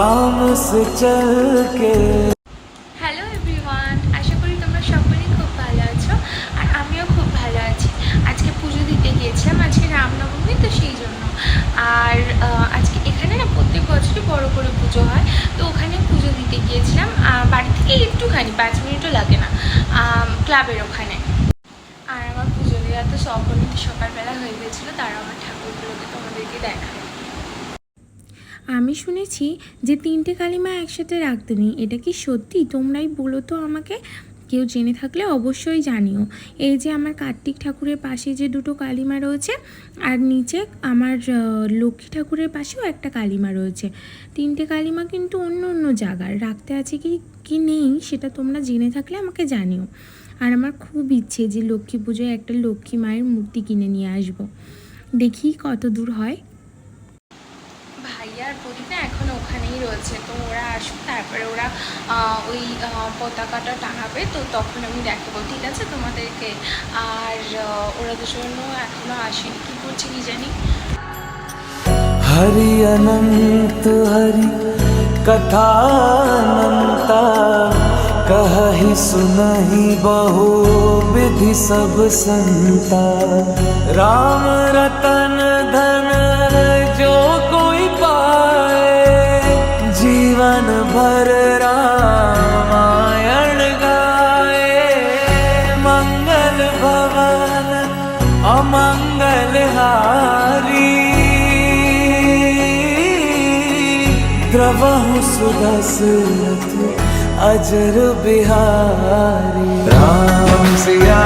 राम से चल के। হ্যালো এভরিওয়ান, আশা করি তোমরা সকলেই খুব ভালো আছো আর আমিও খুব ভালো আছি। আজকে পুজো দিতে গিয়েছিলাম, আজকে রামনবমী, তো সেই জন্য। আর আজকে এখানে না প্রত্যেক বছরই বড় করে পুজো হয়, তো ওখানে পুজো দিতে গিয়েছিলাম। বাড়ি থেকে একটুখানি 5 মিনিটও লাগে না, ক্লাবের ওখানে। আর আমার পুজো দেওয়া তো সকালবেলা হয়ে গেছিলো। তারা আমার ঠাকুরগুলোকে তোমাদেরকে দেখায়। আমি শুনেছি যে 3টে কালিমা একসাথে রাখতে নেই, এটা কি সত্যি? তোমরাই বলো তো আমাকে, কেউ জেনে থাকলে অবশ্যই জানিও। এই যে আমার কার্তিক ঠাকুরের পাশে যে 2টো কালিমা রয়েছে, আর নিচে আমার লক্ষ্মী ঠাকুরের পাশেও একটা কালিমা রয়েছে। 3টে কালিমা কিন্তু অন্য অন্য জায়গার রাখতে আছে কি নেই সেটা তোমরা জেনে থাকলে আমাকে জানিও। আর আমার খুব ইচ্ছে যে লক্ষ্মী পুজোয় একটা লক্ষ্মী মায়ের মূর্তি কিনে নিয়ে আসবো, দেখি কত দূর হয়। ভাইয়া আর প্রদীপ না এখন ওখানেই রয়েছে, তো ওরা আসুক, তারপরে ওরা ওই পতাকাটা টাঙাবে, তো তখন আমি দেখাবো, ঠিক আছে তোমাদেরকে। আর ওরা দুজনও এখনও আসেনি, কী করছে কি জানি। हरि अनंत हरि कथा अनंता, कहहि सुनहि बहु विधि सब संता। राम रतन धन जो कोई पाए, जीवन भर रामायण गाए। मंगल भवन अमंगल हारी, द्रवहु सुदशरथ अजर बिहारी। राम सिया